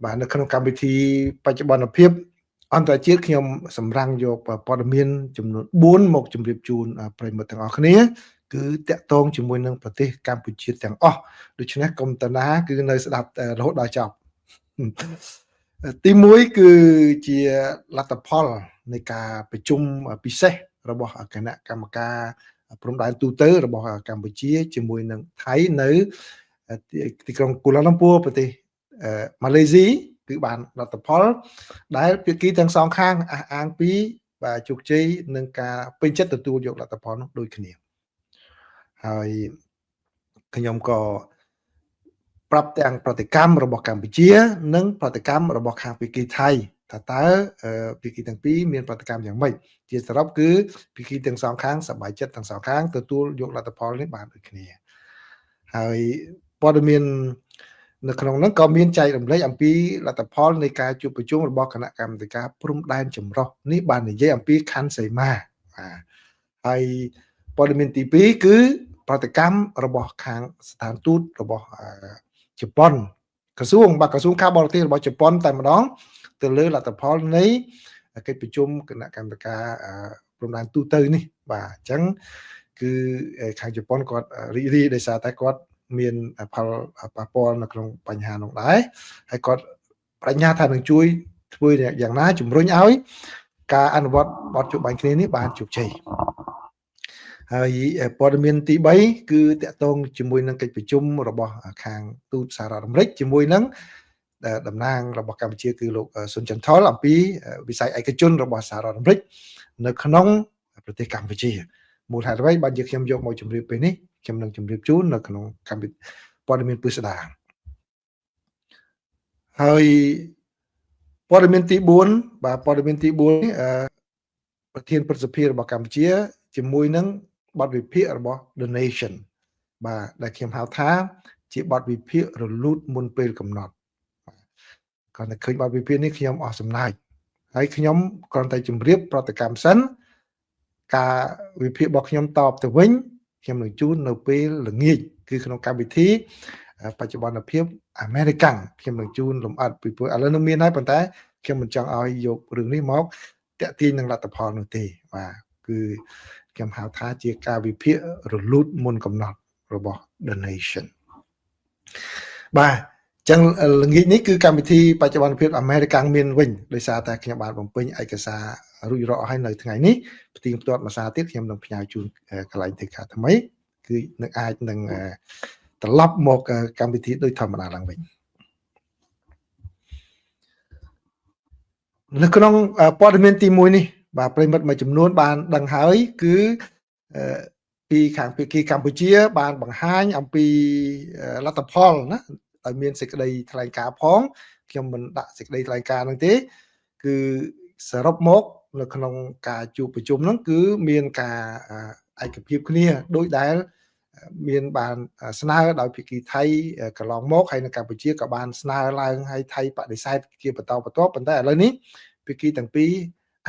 បាទនៅក្នុងកម្មវិធីបច្ចុប្បន្នភាពអន្តរជាតិខ្ញុំសម្រាំងយកព័ត៌មានចំនួន4មកជម្រាបជូនប្រិយមិត្តទាំងអស់គ្នាគឺតាក់ទងជាមួយនឹងប្រទេសកម្ពុជាទាំងអស់ដូច្នេះកុំតាណាគឺនៅស្ដាប់រហូតដល់ចប់ទី1គឺជាលទ្ធផលនៃការប្រជុំពិសេសរបស់គណៈកម្មការព្រំដែនទូតរបស់កម្ពុជាជាមួយនឹងថៃនៅទីក្រុងកូឡាឡាំពួរប្រទេសម៉ាឡេស៊ីគឺបានលទ្ធផលដែលភាគីទាំងសងខាងអះអាងពីបាទជោគជ័យនឹងការពេញចិត្តទទួលយកលទ្ធផលនោះដូចគ្នាហើយខ្ញុំក៏ប្រាប់ទាំងប្រតិកម្មរបស់កម្ពុជានិងប្រតិកម្មរបស់ខាងភាគីថៃថាតើភាគីទាំងពីរមានប្រតិកម្មយ៉ាងម៉េចជាសរុបគឺភាគីទាំងសងខាងសប្បាយចិត្តទាំងសងខាងទទួលយកលទ្ធផលនេះបានដូចគ្នាហើយព័ត៌មាននៅក្នុងនោះក៏មានចែករំលែកអំពីលទ្ធផលនៃការជួបប្រជុំរបស់គណៈកម្មាធិការព្រំដែនចម្រុះនេះបាននិយាយអំពីខណ្ឌសីមាបាទហើយព័ត៌មានទី2គឺប្រតិកម្មរបស់ខាងស្ថានទូតរបស់ជប៉ុនក្រសួងការបរទេសរបស់ជប៉ុនតែម្ដងទៅលើលទ្ធផលនៃកិច្ចប្រជុំគណៈកម្មការព្រំដែនទូទៅនេះបាទអញ្ចឹងគឺខាងជប៉ុនគាត់រីករាយដោយសារតែគាត់មានផលប៉ះពាល់នៅក្នុងបញ្ហានោះដែរហើយគាត់បញ្ញាថានឹងជួយធ្វើយ៉ាងណាជំរុញឲ្យការអនុវត្តបទជបាញ់គ្នានេះបានជោគជ័យហើយព័ត៌មានទី3គឺតាក់ទងជាមួយនឹងកិច្ចប្រជុំរបស់ខាងទូតសហរដ្ឋអាមេរិកជាមួយនឹងតំណាងរបស់កម្ពុជាគឺលោកស៊ុនចន្ទថុលអំពីវិស័យឯកជនរបស់សហរដ្ឋអាមេរិកនៅក្នុងប្រទេសកម្ពុជាមូលហេតុអ្វីបានជាខ្ញុំយកមកជម្រាបពេលនេះខ្ញុំនឹងជម្រាបជូននៅក្នុងកម្មវិធីព័ត៌មានពិស្ដារហើយព័ត៌មានទី4បាទព័ត៌មានទី4ប្រធានព្រឹទ្ធសភារបស់កម្ពុជាជាមួយនឹងបទវិភាគរបស់ The Nation បាទដែលខ្ញុំហៅថាជាបទវិភាគរលូតមុនពេលកំណត់គាត់តែឃើញបទវិភាគនេះខ្ញុំអស់សំណើចហើយខ្ញុំគ្រាន់តែជម្រាបប្រតិកម្មសិនការវិភាគរបស់ខ្ញុំតបទៅវិញខ្ញុំនឹងជូននៅពេលល្ងាចគឺក្នុងកម្មវិធីបច្ចុប្បន្នភាពអាមេរិកាំងខ្ញុំនឹងជូនលម្អិតពីព្រោះឥឡូវនឹងមានហើយប៉ុន្តែខ្ញុំមិនចង់ឲ្យយករឿងនេះមកតាក់ទាញនឹងលទ្ធផលនោះទេបាទគឺខ្ញុំហៅថាជាការវិភាគរលូតមុនកំណត់របស់ The Nation បាទចឹងល្ងាចនេះគឺកម្មវិធីបច្ចុប្បន្នភាពអាមេរិកាំងមានវិញដោយសារតែខ្ញុំបានបំពេញឯកសាររួចរាល់ហើយនៅថ្ងៃនេះផ្ទៀងផ្ទាត់មួយសារទៀតខ្ញុំនឹងផ្ញើជូនកន្លែងធ្វើការថ្មីគឺនឹងអាចនឹងត្រឡប់មកកម្មវិធីដូចធម្មតាឡើងវិញនៅក្នុងព័ត៌មានទី1នេះបាទប្រិមិត្តមួយចំនួនបានដឹងហើយគឺពីខាងភាគីកម្ពុជាបានបង្ហាញអំពីលទ្ធផលណាឲ្យមានសេចក្តីថ្លែងការណ៍ផងខ្ញុំមិនដាក់សេចក្តីថ្លែងការណ៍ហ្នឹងទេគឺសរុបមកនៅក្នុងការជួបប្រជុំហ្នឹងគឺមានការឯកភាពគ្នាដោយដែលមានបានស្នើដោយភាគីថៃកន្លងមកហើយនៅកម្ពុជាក៏បានស្នើឡើងឲ្យថៃបដិសេធជាបន្តបន្ទាប់ប៉ុន្តែឥឡូវនេះភាគីទាំងពីរ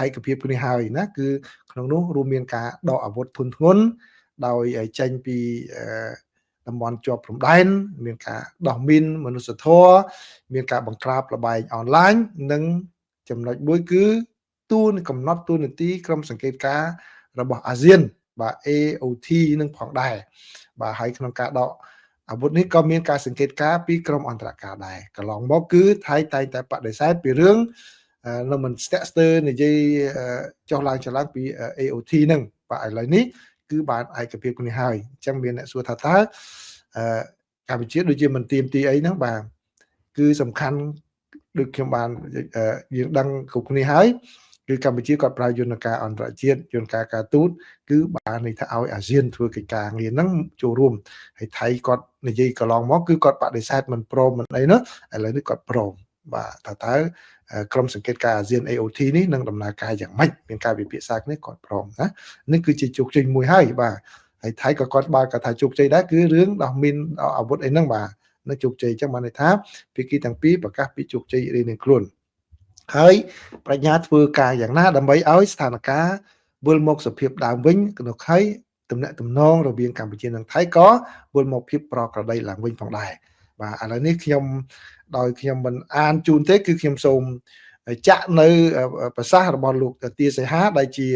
ឯកភាពគ្នាហើយណាគឺក្នុងនោះរួមមានការដកអាវុធធុនធ្ងន់ដោយចេញពីតំបន់ជាប់ព្រំដែនមានការដោះមីនមនុស្សធម៌មានការបង្ក្រាបលបែងអនឡាញនិងចំណុចមួយគឺកំណត់ទូនាទីក្រុមសង្កេតការណ៍របស់អាស៊ានបាទ AOT នឹងផងដែរបាទហើយក្នុងការដកអាវុធនេះក៏មានការសង្កេតការណ៍ពីក្រុមអន្តរការដែរកន្លងមកគឺថៃតែងតែបដិសេធពីរឿងនៅមិនស្ទាក់ស្ទើរនិយាយចុះឡើងពី AOT ហ្នឹងបាទឥឡូវនេះគឺបានឯកភាពគ្នាហើយអញ្ចឹងមានអ្នកសួរថាតើកម្ពុជាដូចជាមិនទៀមទីអីហ្នឹងបាទគឺសំខាន់ដូចខ្ញុំបានយើងដឹងគ្រប់គ្នាហើយគឺកម្ពុជាគាត់ប្រើយន្តការអន្តរជាតិយន្តការការទូតគឺបានន័យថាឲ្យអាស៊ានធ្វើកិច្ចការងារហ្នឹងចូលរួមហើយថៃគាត់និយាយកន្លងមកគឺគាត់បដិសេធមិនព្រមមិនអីនោះឥឡូវនេះគាត់ព្រមបាទតើក្រុមសង្កេតការណ៍អាស៊ាន AOT នេះនឹងដំណើរការយ៉ាងម៉េចមានការវិភាសាគ្នាគាត់ព្រមណានេះគឺជាជោគជ័យមួយហើយបាទហើយថៃក៏គាត់បើគាត់ថាជោគជ័យដែរគឺរឿងដោះមីនអាវុធអីហ្នឹងបាទនឹងជោគជ័យអញ្ចឹងបានន័យថាភាគីទាំងពីរប្រកាសពីជោគជ័យរៀងៗខ្លួនហើយប្រាជ្ញាធ្វើការយ៉ាងណាដើម្បីឲ្យស្ថានភាពវិលមកសភាពដើមវិញក្នុងហើយទំនាក់ទំនងរវាងកម្ពុជានិងថៃក៏វិលមកភាពប្រក្រតីឡើងវិញផងដែរ បាទឥឡូវនេះខ្ញុំដោយខ្ញុំមិនអានជូនទេគឺខ្ញុំសូមចាក់នៅប្រសាសន៍របស់លោកទាសីហាដែលជា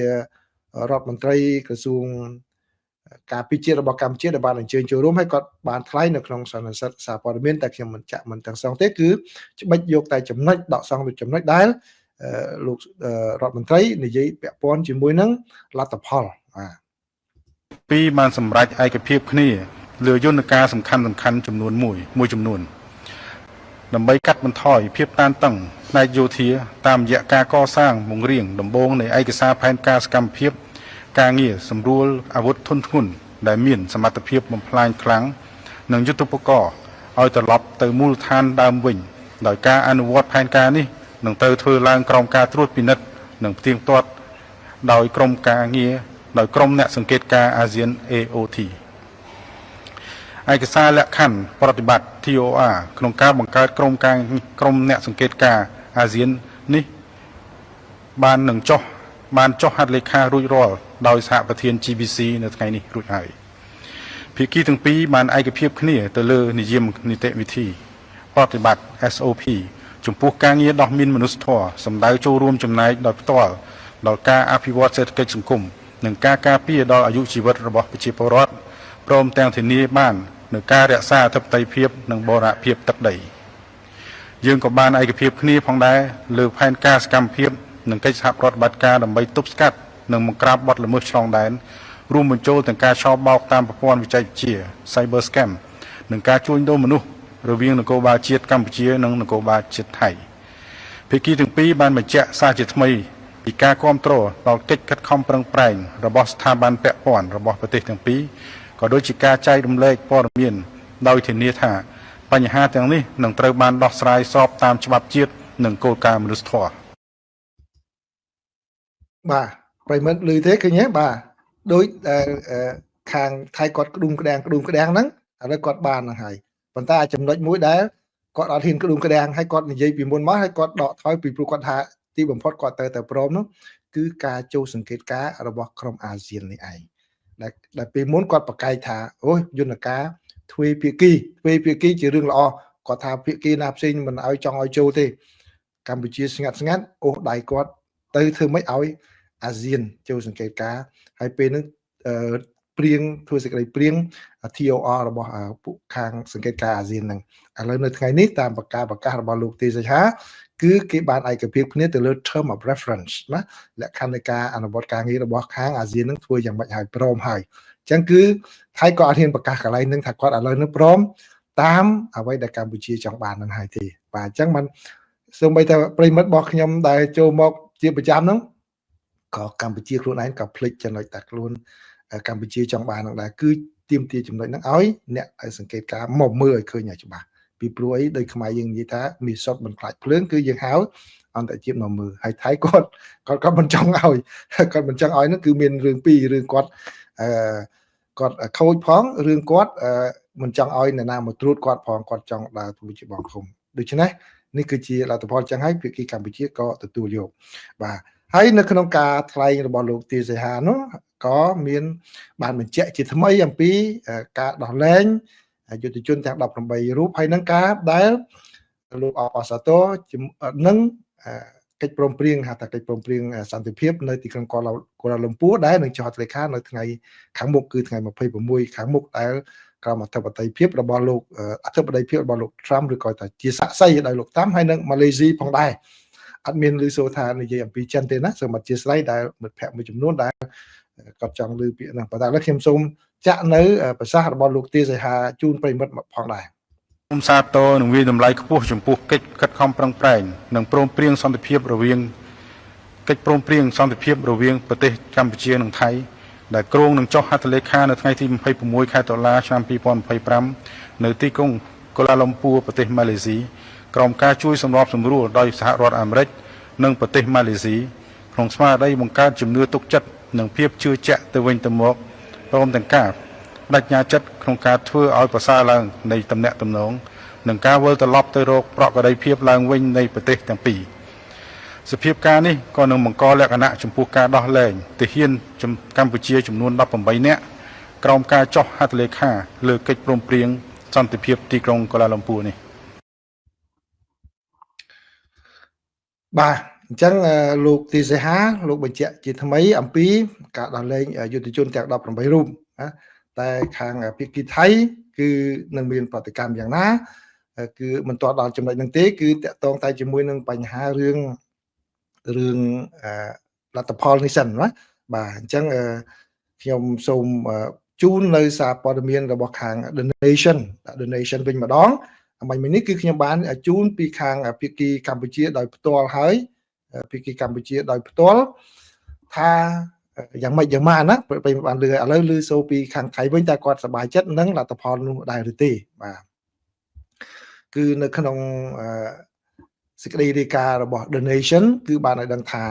រដ្ឋមន្ត្រីក្រសួងការពិជាតិរបស់កម្ពុជាដែលបានអញ្ជើញចូលរួមហើយគាត់បានថ្លែងនៅក្នុងសន្និសីទសារព័ត៌មានតែខ្ញុំមិនចាក់មិនទាំងសងទេគឺច្បិចយកតែចំណុចដកសងទៅចំណុចដែលលោករដ្ឋមន្ត្រីនិយាយពាក់ព័ន្ធជាមួយនឹងលទ្ធផលបាទពីបានសម្រេចឯកភាពគ្នាលើយន្តការសំខាន់ចំនួនមួយចំនួនដើម្បីកាត់បន្ថយភាពតានតឹងផ្នែកយោធាតាមរយៈការកសាងបង្រៀងដំបូងនៃឯកសារផែនការសកម្មភាពការងារសម្រួលអាវុធធុនធ្ងន់ដែលមានសមត្ថភាពបំផ្លាញខ្លាំងនិងយុទ្ធពកឲ្យត្រឡប់ទៅមូលដ្ឋានដើមវិញដោយការអនុវត្តផែនការនេះនឹងត្រូវធ្វើឡើងក្រោមការត្រួតពិនិត្យនិងផ្ទៀងផ្ទាត់ដោយក្រុមការងារដោយក្រុមអ្នកសង្កេតការអាស៊ាន AOT ឯកសារលក្ខខណ្ឌប្រតិបត្តិ TOR ក្នុងការបង្កើតក្រុមអ្នកសង្កេតការអាស៊ាននេះបានចុះហត្ថលេខារួចរាល់ដោយសហប្រធាន GBC នៅថ្ងៃនេះរួចហើយភាគីទាំងពីរបានឯកភាពគ្នាទៅលើនិយមនីតិវិធីប្រតិបត្តិ SOP ចំពោះការងារដោះមានមនុស្សធម៌សម្ដៅចូលរួមចំណែកដោយផ្ទាល់ដល់ការអភិវឌ្ឍសេដ្ឋកិច្ចសង្គមនិងការការពារដល់អាយុជីវិតរបស់ប្រជាពលរដ្ឋព្រមទាំងធានាបាននូវការរក្សាអធិបតេយ្យភាពនិងបូរណភាពទឹកដីយើងក៏បានឯកភាពគ្នាផងដែរលើផែនការសកម្មភាពនិងកិច្ចសហប្រតិបត្តិការដើម្បីទប់ស្កាត់និងបង្ក្រាបបទល្មើសឆ្លងដែនរួមបញ្ចូលទាំងការឆបោកតាមប្រព័ន្ធវិទ្យា Cyber Scam និងការជួញដូរមនុស្សរវាងនគរបាលជាតិកម្ពុជានិងនគរបាលជាតិថៃភាគីទាំងពីរបានបញ្ជាក់សារជាថ្មីពីការគាំទ្រដល់កិច្ចខិតខំប្រឹងប្រែងរបស់ស្ថាប័នពាក់ព័ន្ធរបស់ប្រទេសទាំងពីរក៏ដូចជាការចែករំលែកព័ត៌មានដោយធានាថាបញ្ហាទាំងនេះនឹងត្រូវបានដោះស្រាយស្របតាមច្បាប់ជាតិនិងគោលការណ៍មនុស្សធម៌បាទប្រិមិត្តឮទេឃើញទេបាទដូចខាងថៃគាត់ក្ដុំក្ដាំងហ្នឹងឥឡូវគាត់បានហ្នឹងហើយប៉ុន្តែចំណុចមួយដែលគាត់អត់ហ៊ានក្ដុំក្ដាំងហើយគាត់និយាយពីមុនមកហើយគាត់ដកថយពីព្រោះគាត់ថាទីបំផុតគាត់ទៅព្រមនោះគឺការចូលសង្កេតការរបស់ក្រុមអាស៊ាននេះឯងដែលពេលមុនគាត់ប្រកែកថាអូយយន្តការទ្វេភាគីជារឿងល្អគាត់ថាភាគីណាផ្សេងមិនឲ្យចង់ឲ្យចូលទេកម្ពុជាស្ងាត់អូសដៃគាត់ទៅធ្វើម៉េចឲ្យអាស៊ានចូលសង្កេតការហើយពេលហ្នឹងព្រៀងធ្វើសេចក្តីព្រៀង TOR របស់ពួកខាងសង្កេតការអាស៊ានហ្នឹងឥឡូវនៅថ្ងៃនេះតាមប្រកាសរបស់លោកទេសីហាគឺគេបានឯកភាពគ្នាទៅលើ term of reference ណាលក្ខខណ្ឌនៃការអនុវត្តការងាររបស់ខាងអាស៊ាននឹងធ្វើយ៉ាងម៉េចឲ្យព្រមហើយអញ្ចឹងគឺថៃក៏អត់ហ៊ានប្រកាសកន្លែងនឹងថាគាត់ឥឡូវនេះព្រមតាមអ្វីដែលកម្ពុជាចង់បាននឹងហើយទេបាទអញ្ចឹងមិនសូម្បីតែប្រិមិត្តរបស់ខ្ញុំដែលចូលមកជាប្រចាំហ្នឹងក៏កម្ពុជាខ្លួនឯងក៏ភ្លេចចំណុចតែខ្លួនកម្ពុជាចង់បាននឹងដែរគឺទាមទារចំណុចហ្នឹងឲ្យអ្នកឲ្យសង្កេតការមកមើលឲ្យឃើញឲ្យច្បាស់ពីព្រោះអីដោយខ្មែរយើងនិយាយថាមានសុតមិនខ្លាចភ្លើងគឺយើងហៅអន្តរជាតិមកមើលហើយថៃគាត់មិនចង់ឲ្យហ្នឹងគឺមានរឿងពីររឿងគាត់ខូចផងរឿងគាត់មិនចង់ឲ្យអ្នកណាមកត្រួតគាត់ផងគាត់ចង់ដើរធ្វើជាបងឃុំដូច្នេះនេះគឺជាលទ្ធផលចឹងហើយភាគីកម្ពុជាក៏ទទួលយកបាទហើយនៅក្នុងការថ្លែងរបស់លោកទាសីហានោះក៏មានបានបញ្ជាក់ជាថ្មីអំពីការដោះលែងយុទ្ធជនទាំង18រូបហើយនឹងការដែលលោកអបអសាទរនឹងកិច្ចព្រមព្រៀងហៅថាកិច្ចព្រមព្រៀងសន្តិភាពនៅទីក្រុងកូឡាលំពួរដែលនឹងចុះហត្ថលេខានៅថ្ងៃខាងមុខគឺថ្ងៃ26ខាងមុខដែលក្រមអធិបតេយ្យភាពរបស់លោកTrump ឬក៏ថាជាសាក្សីដោយលោកតាមហើយនឹងម៉ាឡេស៊ីផងដែរអត់មានឮសូរថានិយាយអំពីចិនទេណាសូមអធិស្ឋានដែលមិត្តភ័ក្តិមួយចំនួនដែលគាត់ចង់ឮពាក្យហ្នឹងប៉ុន្តែឥឡូវខ្ញុំសូមចាក់នៅប្រសាសន៍របស់លោកទាសីហាជូនប្រិមិត្តផងដែរសូមសាទរនឹងវាតម្លៃខ្ពស់ចំពោះកិច្ចខិតខំប្រឹងប្រែងនិងព្រមព្រៀងសន្តិភាពរវាងប្រទេសកម្ពុជានិងថៃដែលគ្រោងនឹងចុះហត្ថលេខានៅថ្ងៃទី26ខែតុលាឆ្នាំ2025នៅទីក្រុងកូឡាលំពួរប្រទេសម៉ាឡេស៊ីក្រោមការជួយសម្របសម្រួលដោយសហរដ្ឋអាមេរិកនិងប្រទេសម៉ាឡេស៊ីក្នុងស្មារតីបង្កើតជំនឿទុកចិត្តនិងភាពជឿជាក់ទៅវិញទៅមកព្រមទាំងការបដិញ្ញាចិត្តក្នុងការធ្វើឲ្យប្រសើរឡើងនៃទំនាក់ទំនងនិងការវិលត្រឡប់ទៅរកប្រក្រតីភាពឡើងវិញនៃប្រទេសទាំងពីរសភាពការនេះក៏នឹងបង្កលក្ខណៈចំពោះការដោះលែងទាហានកម្ពុជាចំនួន18នាក់ក្រោមការចុះហត្ថលេខាលើកិច្ចព្រមព្រៀង សន្តិភាពទីក្រុងកូឡាឡុំពូនេះ បាទអញ្ចឹងលោកទីសេហាលោកបញ្ជាក់ជាថ្មីអំពីការដោះលែងយុទ្ធជនទាំង18រូបណាតែខាងភាគីថៃគឺនឹងមានប្រតិកម្មយ៉ាងណាគឺមិនទាន់ដល់ចំណុចហ្នឹងទេគឺតកតងតែជាមួយនឹងបញ្ហារឿងលទ្ធផលនេះសិនណាបាទអញ្ចឹងខ្ញុំសូមជូននៅសារព័ត៌មានរបស់ខាង The Nation វិញម្ដងអំបញ្ញនេះគឺខ្ញុំបានជូនពីខាងភាគីកម្ពុជាដោយផ្ទាល់ហើយភាគីកម្ពុជាដោយផ្ទាល់ថាយ៉ាងម៉េចយ៉ាងម៉ាណាពេលបានលើឥឡូវឮសូពីខាងថៃវិញតែគាត់សប្បាយចិត្តនឹងលទ្ធផលនោះដែរឬទេបាទគឺនៅក្នុងសេចក្តីរាយការណ៍របស់ The Nation គឺបានឲ្យដឹងថា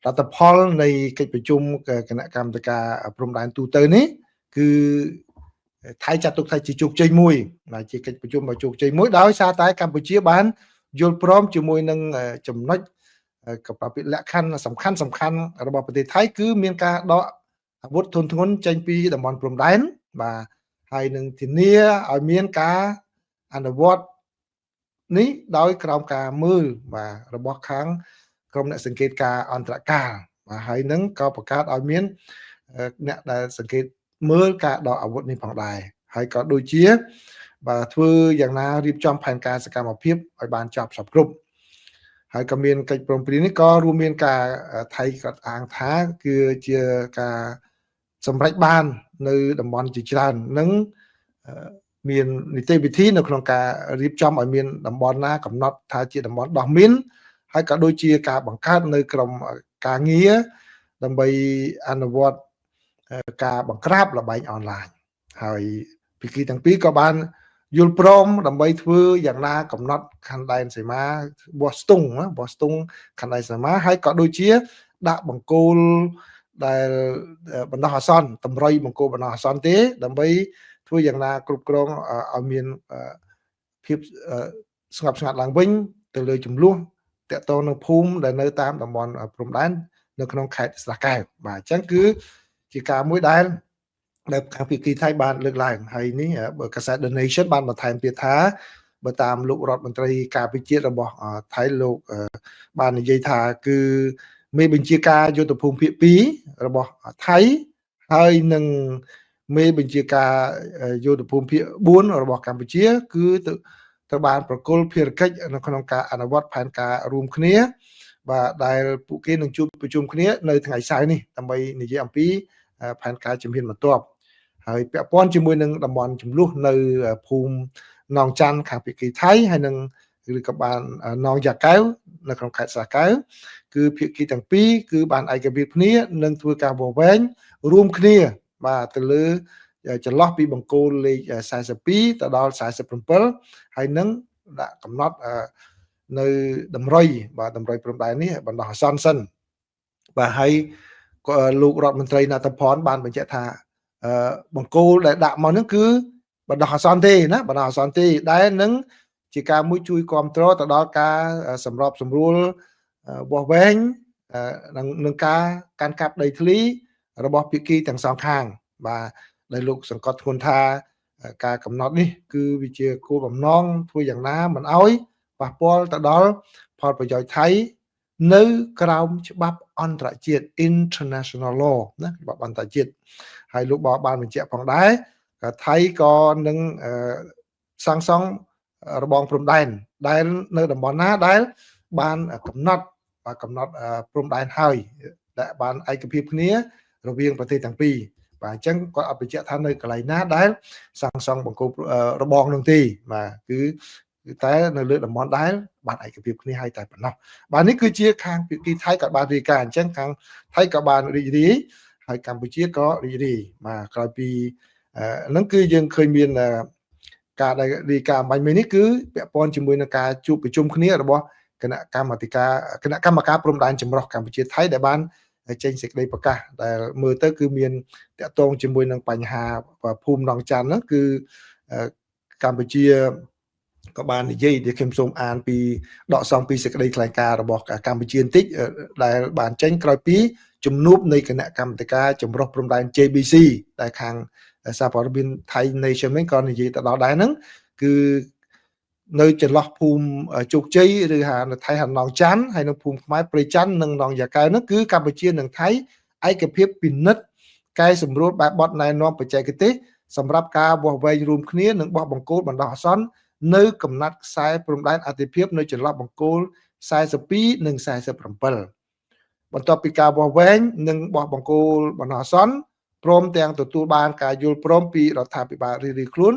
លទ្ធផលនៃកិច្ចប្រជុំគណៈកម្មាធិការព្រំដែនទូទៅនេះគឺថៃចាត់ទុកថាជាជោគជ័យមួយដែលជាកិច្ចប្រជុំដ៏ជោគជ័យមួយដោយសារតែកម្ពុជាបានយល់ព្រមជាមួយនឹងចំណុចកប្បលក្ខខណ្ឌសំខាន់របស់ប្រទេសថៃគឺមានការដកអាវុធធុនធ្ងន់ចេញពីតំបន់ព្រំដែនបាទហើយនឹងធានាឲ្យមានការអនុវត្តនេះដោយក្រោមការមើលបាទរបស់ខាងក្រុមអ្នកសង្កេតការអន្តរកាលបាទហើយនឹងក៏បង្កើតឲ្យមានអ្នកដែលសង្កេតមើលការដកអាវុធនេះផងដែរហើយក៏ដូចជាបាទធ្វើយ៉ាងណារៀបចំផែនការសកម្មភាពឲ្យបានចប់សពគ្រប់ហើយក៏មានកិច្ចព្រមព្រៀងនេះក៏រួមមានការថៃក៏អាងថាគឺជាការសម្រេចបាននៅតំបន់ជាច្រើននិងមាននីតិវិធីនៅក្នុងការរៀបចំឲ្យមានតំបន់ណាកំណត់ថាជាតំបន់ដោះមានហើយក៏ដូចជាការបង្កើតនៅក្រុមការងារដើម្បីអនុវត្តការបង្ក្រាបល្បែងអនឡាញហើយភាគីទាំងពីរក៏បានយល់ព្រមដើម្បីធ្វើយ៉ាងណាកំណត់ខណ្ឌដែនសីមាបោះស្ទង់ខណ្ឌដែនសីមាហើយក៏ដូចជាដាក់បង្គោលដែលបណ្ដោះអាសន្នតម្រុយបង្គោលបណ្ដោះអាសន្នទេដើម្បីធ្វើយ៉ាងណាគ្រប់គ្រងឲ្យមានភាពស្ងប់ស្ងាត់ឡើងវិញទៅលើចំនួនតកតងនឹងភូមិដែលនៅតាមតំបន់ព្រំដែននៅក្នុងខេត្តស្រះកែវបាទអញ្ចឹងគឺជាការមួយដែលខាងភាគីថៃបានលើកឡើងហើយនេះបើកាសែត The Nation បានបន្ថែមទៀតថាបើតាមលោករដ្ឋមន្ត្រីការពិជាតិរបស់ថៃលោកបាននិយាយថាគឺមេបញ្ជាការយុទ្ធភូមិភាគ2របស់ថៃហើយនឹងមេបញ្ជាការយុទ្ធភូមិភាគ4របស់កម្ពុជាគឺទៅបានប្រគល់ភារកិច្ចនៅក្នុងការអនុវត្តផែនការរួមគ្នាបាទដែលពួកគេនឹងជួបប្រជុំគ្នានៅថ្ងៃសៅរ៍នេះដើម្បីនិយាយអំពីផែនការជំហានបន្ទាប់ហើយពាក់ព័ន្ធជាមួយនឹងតំបន់ចំនួននៅភូមិនងច័ន្ទខាងភាគីថៃហើយនឹងឬក៏បាននងយ៉ាកែវនៅក្នុងខេត្តស្រះកែវគឺភាគីទាំងពីរគឺបានឯកភាពគ្នានឹងធ្វើការវាស់វែងរួមគ្នាបាទទៅលើចន្លោះពីបង្គោលលេខ42ទៅដល់47ហើយនឹងដាក់កំណត់នៅតម្រុយបាទតម្រុយព្រំដែននេះបណ្ដោះអាសន្នសិនបាទហើយលោករដ្ឋមន្ត្រីណតភ័ណ្ឌបានបញ្ជាក់ថាបង្គោលដែលដាក់មកហ្នឹងគឺបណ្ដោះអាសន្នទេណាបណ្ដោះអាសន្នទេដែលនឹងជាការមួយជួយគ្រប់គ្រងទៅដល់ការសម្របសម្រួលវាស់វែងនឹងការកាន់កាប់ដីធ្លីរបស់ភាគីទាំងសងខាងបាទដែលលោកសង្កត់ធ្ងន់ថាការកំណត់នេះគឺវាជាគោលបំណងធ្វើយ៉ាងណាមិនអោយប៉ះពាល់ទៅដល់ផលប្រយោជន៍ថៃនៅក្រោមច្បាប់អន្តរជាតិ international law ណាច្បាប់អន្តរជាតិហើយលោកបានបញ្ជាក់ផងដែរថៃក៏នឹងសាងសង់របងព្រំដែនដែលនៅតំបន់ណាដែលបានកំណត់ព្រំដែនហើយដែលបានឯកភាពគ្នារវាងប្រទេសទាំងពីរបាទអញ្ចឹងគាត់អត់បញ្ជាក់ថានៅកន្លែងណាដែលសាងសង់បង្គោលរបងនោះទេបាទគឺតែនៅលើតំបន់ដែលបានឯកភាពគ្នាហើយតែប៉ុណ្ណោះបាទនេះគឺជាខាងភាគីថៃក៏បានរាយការណ៍អញ្ចឹងខាងថៃក៏បានរីករាយហើយកម្ពុជាក៏រីករាយបាទក្រោយពីហ្នឹងគឺយើងឃើញមានការដែលរាយការណ៍បាញ់មិញនេះគឺពាក់ព័ន្ធជាមួយនឹងការជួបប្រជុំគ្នារបស់គណៈកម្មការព្រំដែនចម្រុះកម្ពុជាថៃដែលបានចេញសេចក្តីប្រកាសដែលមើលទៅគឺមានតកតងជាមួយនឹងបញ្ហាភូមិនងច័ន្ទហ្នឹងគឺកម្ពុជាក៏បាននិយាយដែលខ្ញុំសូមអានពីដកស្រង់ពីសេចក្តីថ្លែងការណ៍របស់កម្ពុជាបន្តិចដែលបានចេញក្រោយពីជំនួបនៃគណៈកម្មាធិការចម្រុះព្រំដែន JBC ដែលខាង សារព័ត៌មាន Thai Nation ហ្នឹងក៏និយាយទៅដល់ដែរហ្នឹងគឺនៅចន្លោះភូមិជោគជ័យឬហានៅថៃហានងច័ន្ទហើយនៅភូមិខ្មែរព្រៃច័ន្ទនិងនងយ៉ាកែវហ្នឹងគឺកម្ពុជានិងថៃឯកភាពពិនិត្យកែសម្រួលបែបបទណែនាំបច្ចេកទេសសម្រាប់ការវាស់វែងរួមគ្នានិងបោះបង្គោលបណ្ដោះអាសន្ននៅកំណត់ខ្សែព្រំដែនអធិភាពនៅចន្លោះបង្គោល42និង47បន្ទាប់ពីការវាស់វែងនិងបោះបង្គោលបណ្ដោះអាសន្នព្រមទាំងទទួលបានការយល់ព្រមពីរដ្ឋាភិបាលរៀងៗខ្លួន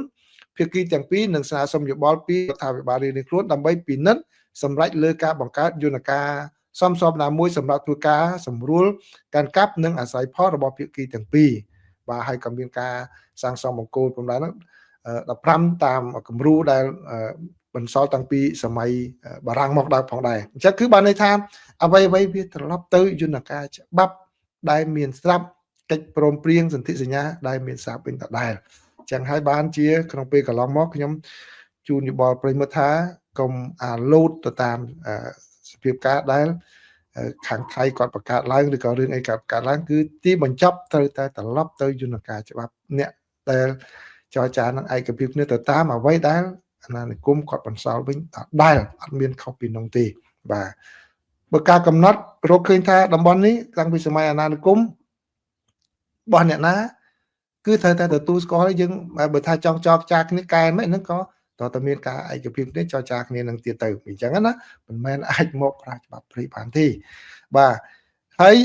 ភាគីទាំងពីរនឹងស្នើសុំយោបល់ពីរដ្ឋាភិបាលរៀងៗខ្លួនដើម្បីពិនិត្យសម្រាប់លើការបង្កើតយន្តការសមស្របណាមួយសម្រាប់ធ្វើការសម្រួលការកាប់និងអាស្រ័យផលរបស់ភាគីទាំងពីរបាទហើយក៏មានការសាងសង់បង្គោលព្រំដែន15តាមគំរូដែលបន្សល់តាំងពីសម័យបារាំងមកដល់ផងដែរអញ្ចឹងគឺបានន័យថាអ្វីវាត្រឡប់ទៅយន្តការច្បាប់ដែលមានស្រាប់កិច្ចព្រមព្រៀងសន្ធិសញ្ញាដែលមានស្រាប់វិញដដែលអញ្ចឹងហើយបានជាក្នុងពេលកន្លងមកខ្ញុំជូនយោបល់ប្រិយមិត្តថាកុំអាឡូតទៅតាមសភាពការដែលខាងថៃគាត់បង្កើតឡើងឬក៏រឿងអីគាត់បង្កើតឡើងគឺទីបញ្ចប់ត្រូវតែត្រឡប់ទៅយន្តការច្បាប់អ្នកដែលចរចានឹងឯកភាពគ្នាទៅតាមអ្វីដែលអាណានិគមគាត់បន្សល់វិញដដែលអត់មានខុសពីនោះទេបាទបើការកំណត់រកឃើញថាតំបន់នេះតាំងពីសម័យអាណានិគមរបស់អ្នកណាគឺត្រូវតែទទួលស្គាល់យើងបើថាចង់ចរចាគ្នាកែមិនហ្នឹងក៏តើតើមានការឯកភាពគ្នាចរចាគ្នានឹងទៀតទៅអញ្ចឹងណាមិនមែនអាចមកប្រាច្បាប់ព្រៃបានទេបាទហើយ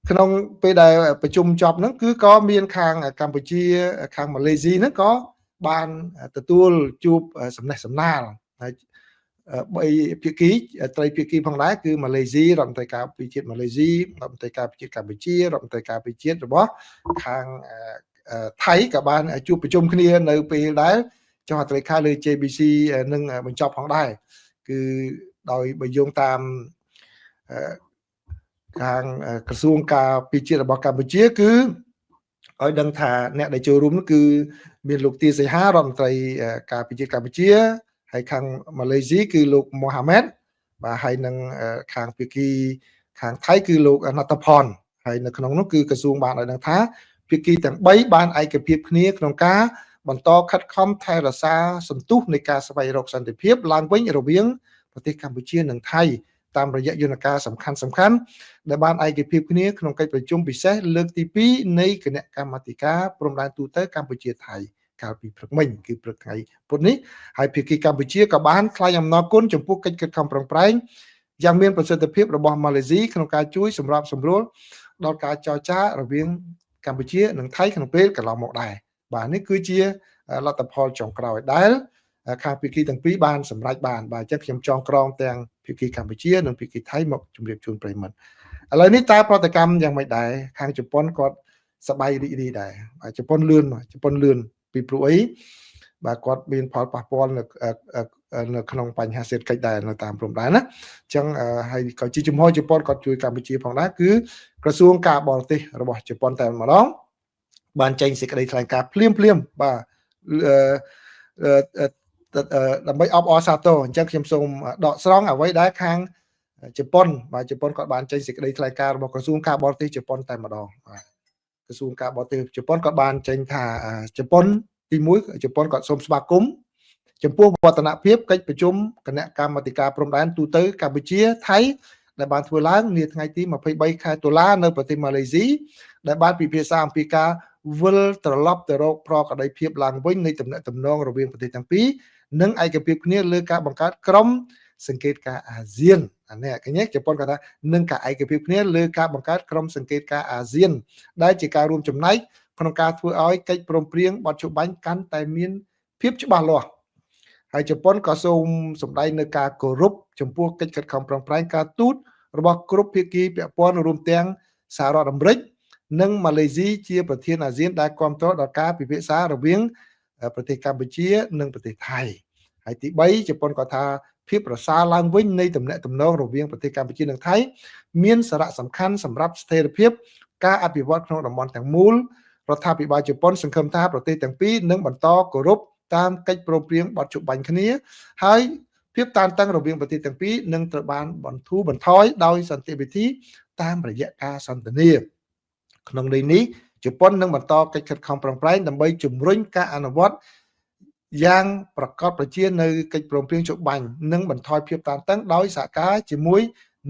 ក្នុងពេលដែលប្រជុំចប់ហ្នឹងគឺក៏មានខាងកម្ពុជាខាងម៉ាឡេស៊ីហ្នឹងក៏បានទទួលជួបសំណេះសំណាលហើយ3ភាគីត្រីភាគីផងដែរគឺម៉ាឡេស៊ីរដ្ឋមន្ត្រីការពារជាតិម៉ាឡេស៊ីរដ្ឋមន្ត្រីការពារជាតិកម្ពុជារដ្ឋមន្ត្រីការពារជាតិរបស់ខាងថៃក៏បានជួបប្រជុំគ្នានៅពេលដែលចុះហត្ថលេខាលើ JBC នឹងបញ្ចប់ផងដែរគឺដោយបើយោងតាមខាងក្រសួងការពារជាតិរបស់កម្ពុជាគឺឲ្យដឹងថាអ្នកដែលចូលរួមនោះគឺមានលោកទាសីហារដ្ឋមន្ត្រីការពារជាតិកម្ពុជាហើយខាងម៉ាឡេស៊ីគឺលោកមូហាម៉ែតបាទហើយនឹងខាងភាគីខាងថៃគឺលោកណតផនហើយនៅក្នុងនោះគឺក្រសួងបានឲ្យដឹងថាភាគីទាំង3បានឯកភាពគ្នាក្នុងការបន្តខិតខំថែរក្សាសន្ទុះនៃការស្វែងរកសន្តិភាពឡើងវិញរវាងប្រទេសកម្ពុជានិងថៃតាមរយៈយន្តការសំខាន់ដែលបានឯកភាពគ្នាក្នុងកិច្ចប្រជុំពិសេសលើកទី2នៃគណៈកម្មាធិការព្រំដែនទូតកម្ពុជាថៃកាលពីព្រឹកមិញគឺព្រឹកថ្ងៃពុធនេះហើយភាគីកម្ពុជាក៏បានថ្លែងអំណរគុណចំពោះកិច្ចខិតខំប្រឹងប្រែងយ៉ាងមានប្រសិទ្ធភាពរបស់ម៉ាឡេស៊ីក្នុងការជួយសម្របសម្រួលដល់ការចរចារវាងកម្ពុជានិងថៃក្នុងពេលកន្លងមកដែរបាទនេះគឺជាលទ្ធផលចុងក្រោយដែលខាងភាគីទាំងពីរបានសម្រេចបានបាទអញ្ចឹងខ្ញុំចងក្រងទាំងភាគីកម្ពុជានិងភាគីថៃមកជម្រាបជូនប្រិយមិត្តឥឡូវនេះតើប្រតិកម្មយ៉ាងម៉េចដែរខាងជប៉ុនគាត់សប្បាយរីករាយដែរបាទជប៉ុនលឿនពីព្រោះអីបាទគាត់មានផលប៉ះពាល់នៅក្នុងបញ្ហាសេដ្ឋកិច្ចដែរនៅតាមព្រំដែនណាអញ្ចឹងហើយក៏ជាជំហរជប៉ុនគាត់ជួយកម្ពុជាផងដែរគឺក្រសួងការបរទេសរបស់ជប៉ុនតែម្ដងបានចេញសេចក្តីថ្លែងការណ៍ភ្លាមបាទដើម្បីអបអរសាទរអញ្ចឹងខ្ញុំសូមដកស្រង់អ្វីដែលខាងជប៉ុនបាទជប៉ុនគាត់បានចេញសេចក្តីថ្លែងការណ៍របស់ក្រសួងការបរទេសជប៉ុនតែម្ដងបាទក្រសួងការបរទេសជប៉ុនគាត់បានចេញថាជប៉ុនទី1ជប៉ុនគាត់សូមស្វាគមន៍ចំពោះវឌ្ឍនភាពកិច្ចប្រជុំគណៈកម្មាធិការព្រំដែនទូទៅកម្ពុជាថៃដែលបានធ្វើឡើងនាថ្ងៃទី23ខែតុលានៅប្រទេសម៉ាឡេស៊ីដែលបានពិភាក្សាអំពីការវិលត្រឡប់ទៅរកប្រក្រតីភាពឡើងវិញនៃទំនាក់ទំនងរវាងប្រទេសទាំងពីរនិងឯកភាពគ្នាលើការបង្កើតក្រុមសង្កេតការអាស៊ានអានេះកញ្ញាជប៉ុនគាត់ថានឹងការឯកភាពគ្នាលើការបង្កើតក្រុមសង្កេតការអាស៊ានដែលជាការរួមចំណែកក្នុងការធ្វើឲ្យកិច្ចព្រមព្រៀងបទជបាញ់កាន់តែមានភាពច្បាស់លាស់ហើយជប៉ុនក៏សូមសម្ដែងនៅការគោរពចំពោះកិច្ចខិតខំប្រឹងប្រែងការទូតរបស់គ្រប់ភាគីពាក់ព័ន្ធរួមទាំងសហរដ្ឋអាមេរិកនិងម៉ាឡេស៊ីជាប្រធានអាស៊ានដែលគាំទ្រដល់ការពិភាក្សារវាងប្រទេសកម្ពុជានិងប្រទេសថៃហើយទី3ជប៉ុនក៏ថាភាពប្រសើរឡើងវិញនៃទំនាក់ទំនងរវាងប្រទេសកម្ពុជានិងថៃមានសារៈសំខាន់សម្រាប់ស្ថិរភាពការអភិវឌ្ឍក្នុងតំបន់ទាំងមូលរដ្ឋាភិបាលជប៉ុនសង្ឃឹមថាប្រទេសទាំងពីរនឹងបន្តគោរពតាមកិច្ចព្រមព្រៀងបទជបាញ់គ្នាហើយភាពតានតឹងរវាងប្រទេសទាំងពីរនឹងត្រូវបានបន្ធូរបន្ថយដោយសន្តិវិធីតាមរយៈការសន្ទនាក្នុងន័យនេះ ជប៉ុននឹងបន្តកិច្ចខិតខំប្រឹងប្រែងដើម្បីជំរុញការអនុវត្តយ៉ាងប្រកបប្រជានៅកិច្ចព្រមព្រៀងជបាញ់និងបន្ថយភាពតានតឹងដោយសហការជាមួយ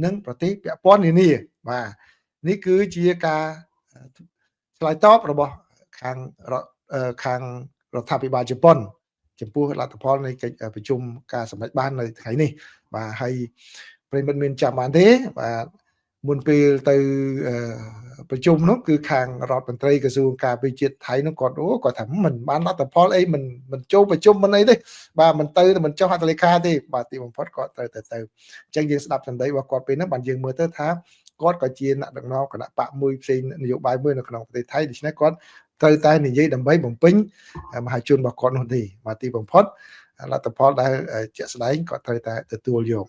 នឹងប្រទេសពាក់ព័ន្ធនានាបាទនេះគឺជាការឆ្លើយតបរបស់ខាងរដ្ឋាភិបាលជប៉ុនចំពោះលទ្ធផលនៃកិច្ចប្រជុំការសម្រេចបាននៅថ្ងៃនេះបាទហើយប្រិយមិត្តមានចាំបានទេបាទមុនពេលទៅប្រជុំនោះគឺខាងរដ្ឋមន្ត្រីក្រសួងការពារជាតិថៃនោះគាត់ថាមិនបានលទ្ធផលអីមិនចូលប្រជុំមិនអីទេបាទមិនទៅមិនចុះហត្ថលេខាទេបាទទីបំផុតគាត់ត្រូវទៅអញ្ចឹងយើងស្ដាប់សម្ដីរបស់គាត់ពេលហ្នឹងបានយើងមើលទៅថាគាត់ក៏ជាអ្នកដឹកនាំគណៈបកមួយផ្សេងនយោបាយមួយនៅក្នុងប្រទេសថៃដូច្នេះគាត់ត្រូវតែនិយាយដើម្បីបំពេញមហាជនរបស់គាត់នោះទេបាទទីបំផុតលទ្ធផលដែលជាក់ស្ដែងគាត់ត្រូវតែទទួលយក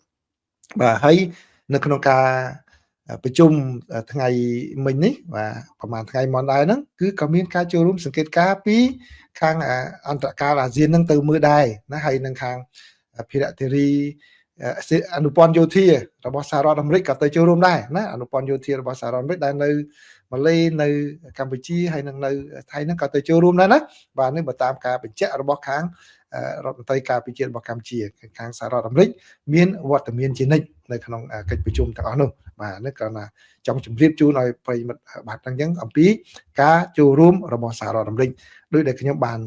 បាទហើយនៅក្នុងការប្រជុំថ្ងៃមិញនេះបាទប្រហែលថ្ងៃមុនដែរហ្នឹងគឺក៏មានការចូលរួមសង្កេតការពីខាងអន្តរការអាស៊ានហ្នឹងទៅមើលដែរណាហើយនឹងខាងភិរៈធារីអនុព័ន្ធយោធារបស់សហរដ្ឋអាមេរិកក៏ទៅចូលរួមដែរណាអនុព័ន្ធយោធារបស់សហរដ្ឋអាមេរិកដែលនៅម៉ាឡេនៅកម្ពុជាហើយនឹងនៅថៃហ្នឹងក៏ទៅចូលរួមដែរណាបាទនេះបើតាមការបញ្ជាក់របស់ខាងរដ្ឋមន្ត្រីការពារជាតិរបស់កម្ពុជាខាងសហរដ្ឋអាមេរិកមានវត្តមានជានិច្ចនៅក្នុងកិច្ចប្រជុំទាំងអស់នោះបាទនេះក៏ណាចង់ជម្រាបជូនឲ្យប្រិយមិត្តបាទអញ្ចឹងអំពីការចូលរួមរបស់សហរដ្ឋអាមេរិកដោយដែលខ្ញុំបាន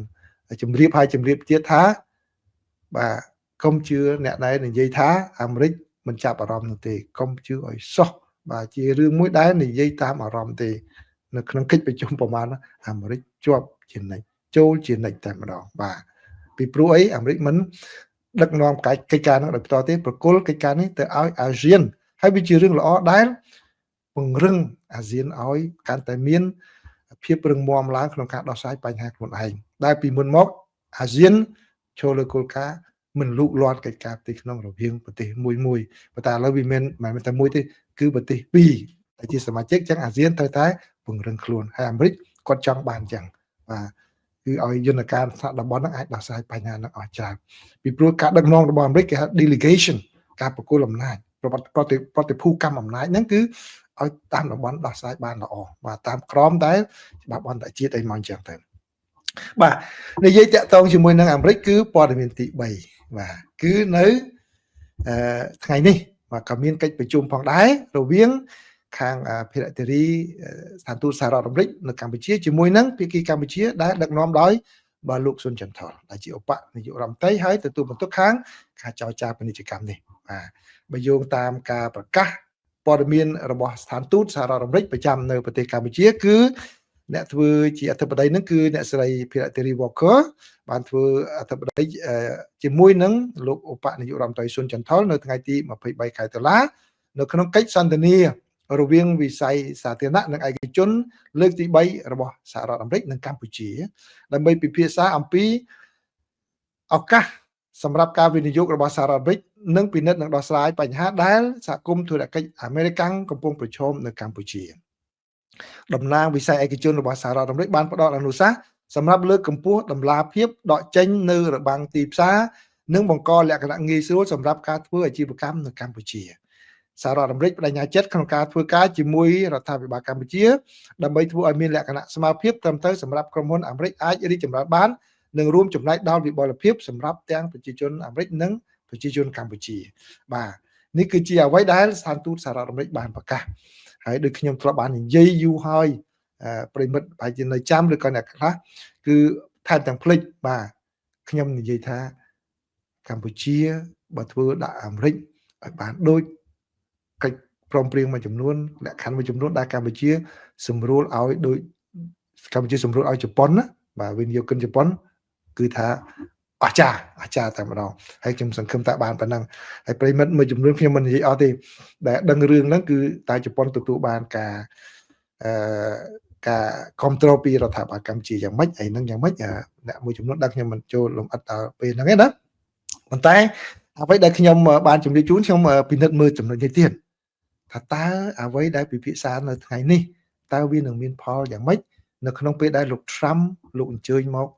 ជម្រាបទៀតថាបាទកុំជឿអ្នកដែលនិយាយថាអាមេរិកមិនចាប់អារម្មណ៍នោះទេកុំជឿឲ្យសោះបាទជារឿងមួយដែលនិយាយតាមអារម្មណ៍ទេនៅក្នុងកិច្ចប្រជុំប្រមាណអាមេរិកជាប់ជានិច្ចចូលជានិច្ចតែម្ដងបាទពីព្រោះអីអាមេរិកមិនដឹកនាំកិច្ចការនោះដោយផ្ទាល់ទេប្រគល់កិច្ចការនេះទៅឲ្យអាស៊ានហើយវាជារឿងល្អដែលពង្រឹងអាស៊ានឲ្យកាន់តែមានភាពរឹងមាំឡើងក្នុងការដោះស្រាយបញ្ហាខ្លួនឯងដែលពីមុនមកអាស៊ានចូលលើគោលការណ៍មិនលូកលាន់កិច្ចការផ្ទៃក្នុងរវាងប្រទេសមួយប៉ុន្តែឥឡូវវាមិនមែនតែមួយទេគឺប្រទេសពីរដែលជាសមាជិកចឹងអាស៊ានត្រូវតែពង្រឹងខ្លួនហើយអាមេរិកគាត់ចង់បានចឹងបាទគឺឲ្យយន្តការថ្នាក់តំបន់ហ្នឹងអាចដោះស្រាយបញ្ហាហ្នឹងអស់ច្រើនពីព្រោះការដឹកនាំរបស់អាមេរិកគេហៅ delegation ការប្រគល់អំណាចប្រតិភូកម្មអំណាចហ្នឹងគឺឲ្យតាមតំបន់ដោះស្រាយបានល្អបាទតាមក្រមតែច្បាប់អន្តរជាតិអីមកចឹងទៅបាទនិយាយតាក់ទងជាមួយនឹងអាមេរិកគឺព័ត៌មានទី3បាទគឺនៅថ្ងៃនេះបាទក៏មានកិច្ចប្រជុំផងដែររវាងខាងភិរៈធារីស្ថានទូតសហរដ្ឋអាមេរិកនៅកម្ពុជាជាមួយនឹងភាគីកម្ពុជាដែលដឹកនាំដោយបាទលោកស៊ុនចន្ទថលដែលជាឧបនាយករដ្ឋមន្ត្រីហើយទទួលបន្ទុកខាងការចរចាពាណិជ្ជកម្មនេះបាទបើយោងតាមការប្រកាសព័ត៌មានរបស់ស្ថានទូតសហរដ្ឋអាមេរិកប្រចាំនៅប្រទេសកម្ពុជាគឺអ្នកធ្វើជាអធិបតីនឹងគឺអ្នកស្រីភិរៈធារី Walker បានធ្វើអធិបតីជាមួយនឹងលោកឧបនាយករដ្ឋមន្ត្រីស៊ុនចន្ទថលនៅថ្ងៃទី23ខែតុលានៅក្នុងកិច្ចសន្ទនារវាងវិស័យសាធារណៈនិងឯកជនលើកទី3របស់សហរដ្ឋអាមេរិកនិងកម្ពុជាដើម្បីពិភាក្សាអំពីឱកាសសម្រាប់ការវិនិយោគរបស់សហរដ្ឋអាមេរិកនិងពិនិត្យនិងដោះស្រាយបញ្ហាដែលសហគមន៍ធុរកិច្ចអាមេរិកកំពុងប្រឈមនៅកម្ពុជាតំណាងវិស័យឯកជនរបស់សហរដ្ឋអាមេរិកបានផ្ដល់អនុសាសន៍សម្រាប់លើកកម្ពស់តម្លាភាពដកចេញនៅរបាំងទីផ្សារនិងបង្កលក្ខណៈងាយស្រួលសម្រាប់ការធ្វើអាជីវកម្មនៅកម្ពុជាសហរដ្ឋអាមេរិកបដិញ្ញាចិត្តក្នុងការធ្វើការជាមួយរដ្ឋាភិបាលកម្ពុជាដើម្បីធ្វើឲ្យមានលក្ខណៈស្មើភាពត្រឹមត្រូវសម្រាប់ក្រុមហ៊ុនអាមេរិកអាចរីកចម្រើនបាននិងរួមចំណែកដល់វិបលភាពសម្រាប់ទាំងប្រជាជនអាមេរិកនិងប្រជាជនកម្ពុជាបាទនេះគឺជាអ្វីដែលស្ថានទូតសហរដ្ឋអាមេរិកបានប្រកាសហើយដូចខ្ញុំធ្លាប់បាននិយាយយូរហើយប្រិមិត្តប្រហែលជានៅចាំឬក៏អ្នកខ្លះគឺថែមទាំងភ្លេចបាទខ្ញុំនិយាយថាកម្ពុជាបើធ្វើដាក់អាមេរិកឲ្យបានដូចកិច្ចព្រមព្រៀងមួយចំនួនលក្ខខណ្ឌមួយចំនួនដែលកម្ពុជាសម្រួលឲ្យដូចកម្ពុជាសម្រួលឲ្យជប៉ុនណាបាទវិនិយោគិនជប៉ុនគឺថាអាចារ្យតែម្ដងហើយខ្ញុំសង្ឃឹមថាបានប៉ុណ្ណឹងហើយប្រិមិត្តមួយចំនួនខ្ញុំមិននិយាយអស់ទេដែលដឹងរឿងហ្នឹងគឺតែជប៉ុនទទួលបានការគ្រប់គ្រងពីរដ្ឋាភិបាលកម្ពុជាយ៉ាងម៉េចហើយនឹងយ៉ាងម៉េចអ្នកមួយចំនួនដែលខ្ញុំមិនចូលលំអិតដល់ពេលហ្នឹងទេណាប៉ុន្តែអ្វីដែលខ្ញុំបានជម្រាបជូនខ្ញុំពិនិត្យមើលចំណុចនេះទៀតថាតើអ្វីដែលពិភាក្សានៅថ្ងៃនេះតើវានឹងមានផលយ៉ាងម៉េចនៅក្នុងពេលដែលលោក Trump លោកអញ្ជើញមក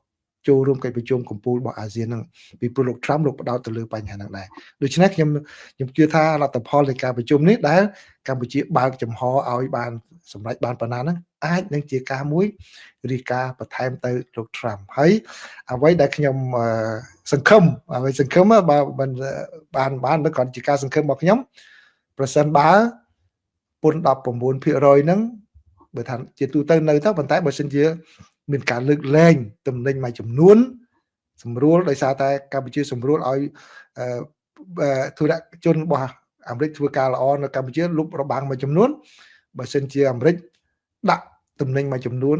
ចូលរួមកិច្ចប្រជុំកំពូលរបស់អាស៊ានហ្នឹងពីព្រោះលោក Trump លោកបដោតទៅលើបញ្ហាហ្នឹងដែរដូច្នេះខ្ញុំជឿថាលទ្ធផលនៃការប្រជុំនេះដែលកម្ពុជាបើកចំហឲ្យបានសម្រេចបានប៉ុណ្ណាហ្នឹងអាចនឹងជាការមួយរាយការណ៍បន្ថែមទៅលោក Trump ហើយអ្វីដែលខ្ញុំសង្ឃឹមបើបានគ្រាន់ជាការសង្ឃឹមរបស់ខ្ញុំប្រសិនបើពន្ធ 19% ហ្នឹងបើថាជាទូទៅនៅទៅប៉ុន្តែបើសិនជាមានការលើកលែងតំណែងមួយចំនួនសម្រួលដោយសារតែកម្ពុជាសម្រួលឲ្យធុរជនរបស់អាមេរិកធ្វើការល្អនៅកម្ពុជាលុបរបាំងមួយចំនួនបើសិនជាអាមេរិកដាក់តំណែងមួយចំនួន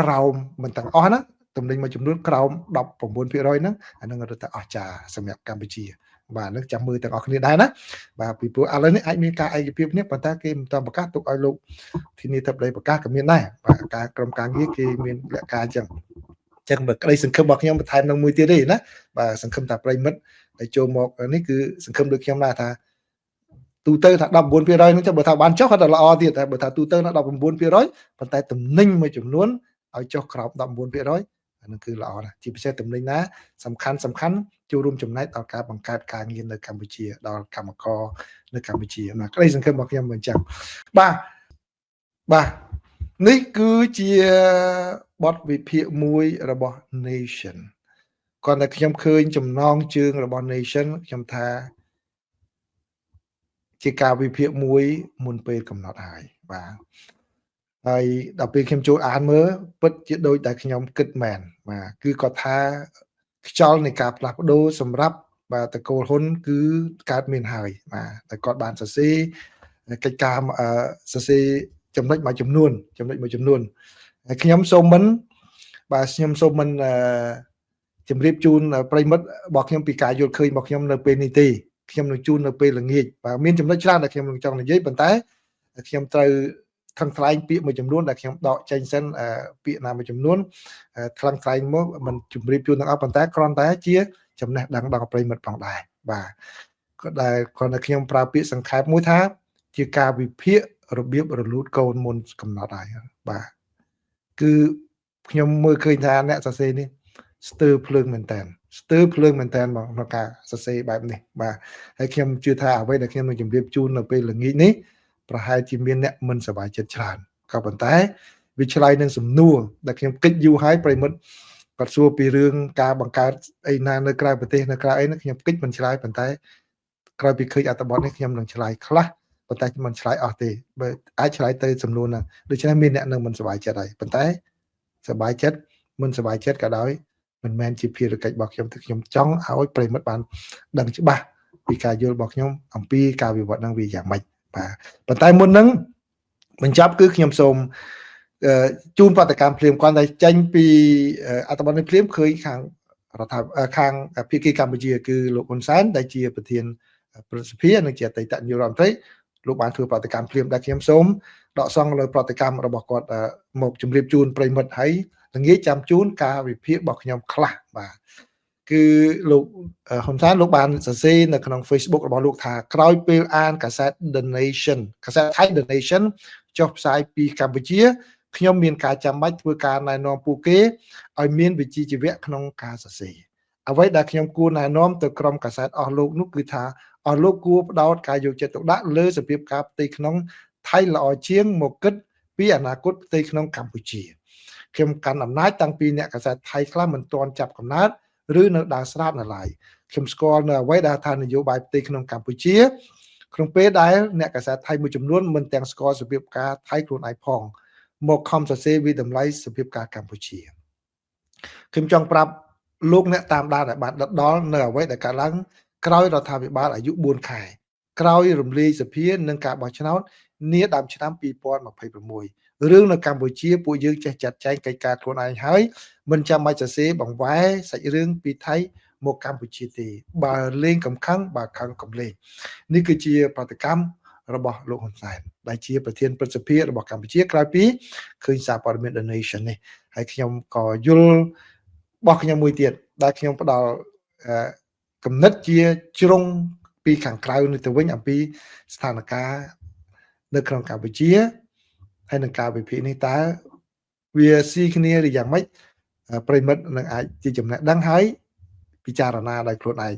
ក្រោមមិនទាំងអស់ណាតំណែងមួយចំនួនក្រោម 19% ហ្នឹងអានឹងរត់តែអស្ចារ្យសម្រាប់កម្ពុជាបាទនឹងចាំមើលទាំងអស់គ្នាដែរណាបាទពីព្រោះឥឡូវនេះអាចមានការឯកភាពនេះប៉ុន្តែគេមិនតាមប្រកាសទុកឲ្យលោកធានាធិបតីប្រកាសក៏មានដែរបាទការក្រុមការងារគេមានលក្ខការអញ្ចឹងបើក្តីសង្ឃឹមរបស់ខ្ញុំបន្ថែមនឹងមួយទៀតទេណាបាទសង្ឃឹមថាប្រិមិត្តដែលចូលមកនេះគឺសង្ឃឹមដូចខ្ញុំដែរថាទូទៅថា 19% ហ្នឹងចាំបើថាបានចុះគាត់ទៅល្អទៀតតែបើថាទូទៅណា 19% ប៉ុន្តែតំណែងមួយចំនួនឲ្យចុះក្រោម 19% អានឹងគឺល្អណាស់ជាពិសេសតំណែងណាសំខាន់ចូលរួមចំណែកដល់ការបង្កើតការងារនៅកម្ពុជាដល់កម្មករនៅកម្ពុជាណាក្តីសង្ឃឹមរបស់ខ្ញុំមិនអញ្ចឹងបាទនេះគឺជាបទវិភាគមួយរបស់ Nation គាត់តែខ្ញុំឃើញចំណងជើងរបស់ Nation ខ្ញុំថាជាការវិភាគមួយមុនពេលកំណត់ហើយបាទហើយដល់ពេលខ្ញុំចូលអានមើលពិតជាដូចតែខ្ញុំគិតមែនបាទគឺគាត់ថាខ្យល់នៃការផ្លាស់ប្ដូរសម្រាប់បាទតកូលហ៊ុនគឺកើតមានហើយបាទតែគាត់បានសរសេរកិច្ចការសរសេរចំណុចមួយចំនួនហើយខ្ញុំសូមមិនជម្រាបជូនប្រិមិត្តរបស់ខ្ញុំពីការយល់ឃើញរបស់ខ្ញុំនៅពេលនេះទេខ្ញុំនឹងជូននៅពេលល្ងាចបាទមានចំណុចច្រើនដែលខ្ញុំនឹងចង់និយាយប៉ុន្តែខ្ញុំត្រូវថ្លឹងថ្លែងពាក្យមួយចំនួនដែលខ្ញុំដកចេញសិនពាក្យណាមួយចំនួនថ្លឹងថ្លែងមកមិនជម្រាបជូនទាំងអស់ប៉ុន្តែគ្រាន់តែជាចំណេះដឹងដល់ប្រិមិត្តផងដែរបាទក៏ដែលគ្រាន់តែខ្ញុំប្រើពាក្យសង្ខេបមួយថាជាការវិភាគរបៀបរលូតកូនមុនកំណត់ហើយបាទគឺខ្ញុំមើលឃើញថាអ្នកសរសេរនេះស្ទើរភ្លើងមែនតើមកក្នុងការសរសេរបែបនេះបាទហើយខ្ញុំជឿថាអ្វីដែលខ្ញុំនឹងជម្រាបជូននៅពេលល្ងាចនេះប្រហែលជាមានអ្នកមិនសប្បាយចិត្តច្រើនក៏ប៉ុន្តែវាឆ្លើយនឹងសំណួរដែលខ្ញុំគិតយូរហើយប្រិមិត្តគាត់សួរពីរឿងការបង្កើតអីណានៅក្រៅប្រទេសនៅក្រៅអីខ្ញុំគិតមិនឆ្លើយប៉ុន្តែក្រោយពីឃើញអត្ថបទនេះខ្ញុំនឹងឆ្លើយខ្លះប៉ុន្តែខ្ញុំមិនឆ្លើយអស់ទេបើអាចឆ្លើយទៅសំណួរហ្នឹងដូច្នេះមានអ្នកនឹងមិនសប្បាយចិត្តហើយប៉ុន្តែសប្បាយចិត្តមិនសប្បាយចិត្តក៏ដោយមិនមែនជាភារកិច្ចរបស់ខ្ញុំទេខ្ញុំចង់ឲ្យប្រិមិត្តបានដឹងច្បាស់ពីការយល់របស់ខ្ញុំអំពីការវិវត្តហ្នឹងវាយ៉ាងម៉េចបាទប៉ុន្តែមុនហ្នឹងបញ្ចប់គឺខ្ញុំសូមជូនបដកម្មភ្លាមគាត់តែចេញពីអត្ថបទនេះភ្លាមឃើញខាងរដ្ឋាភិបាលខាងភាគីកម្ពុជាគឺលោកហ៊ុនសែនដែលជាប្រធានប្រសិទ្ធិនិងជាអតីតនាយករដ្ឋមន្ត្រីលោកបានធ្វើបដកម្មភ្លាមដែលខ្ញុំសូមដកសង្កលើបដកម្មរបស់គាត់មកជម្រាបជូនប្រិមិត្តហើយល្ងាចចាំជូនការវិភាគរបស់ខ្ញុំខ្លះបាទគឺលោកហ៊ុនសែនលោកបានសរសេរនៅក្នុង Facebook របស់លោកថាក្រោយពេលអានកាសែត The Nation កាសែត Thai The Nation ចុះផ្សាយពីកម្ពុជាខ្ញុំមានការចាំបាច់ធ្វើការណែនាំពួកគេឲ្យមានវិជ្ជាជីវៈក្នុងការសរសេរអ្វីដែលខ្ញុំគួរណែនាំទៅក្រុមកាសែតអស់លោកនោះគឺថាអស់លោកគួរផ្ដោតការយកចិត្តទុកដាក់លើសភាពការផ្ទៃក្នុងថៃល្អជាងមកគិតពីអនាគតផ្ទៃក្នុងកម្ពុជាខ្ញុំកាន់អំណាចតាំងពីអ្នកកាសែតថៃខ្លះមិនទាន់ចាប់កំណើតឬនៅដើរស្រាបនៅឡើយខ្ញុំស្គាល់នៅអ្វីដែលថានយោបាយផ្ទៃក្នុងកម្ពុជាក្នុងពេលដែលអ្នកកាសែតថៃមួយចំនួនមិនទាំងស្គាល់សភាពការថៃខ្លួនឯងផងមកខំសរសេរវិតម្លៃសភាពការកម្ពុជាខ្ញុំចង់ប្រាប់លោកអ្នកតាមដានឲ្យបានដិតដល់នៅអ្វីដែលកើតឡើងក្រោយរដ្ឋាភិបាលអាយុ4ខែក្រោយរំលាយសភានិងការបោះឆ្នោតនាដើមឆ្នាំ2026រឿងនៅកម្ពុជាពួកយើងចេះចាត់ចែងកិច្ចការខ្លួនឯងហើយមិនចាំបាច់សរសេរបង្វែរសាច់រឿងពីថៃមកកម្ពុជាទេបើលេងកំខឹងបើខឹងកំលេងនេះគឺជាប្រតិកម្មរបស់លោកហ៊ុនសែនដែលជាប្រធានព្រឹទ្ធសភារបស់កម្ពុជាក្រោយពីឃើញសារព័ត៌មាន The Nation នេះហើយខ្ញុំក៏យល់របស់ខ្ញុំមួយទៀតដែលខ្ញុំផ្ដល់គំនិតជាជ្រុងពីខាងក្រៅនេះទៅវិញអំពីស្ថានភាពនៅក្នុងកម្ពុជាហើយនឹងការវិភាគនេះតើវាស៊ីគ្នាឬយ៉ាងម៉េច ប្រិមិត្តនឹងអាចជាចំណេះដឹងហើយពិចារណាដោយខ្លួនឯង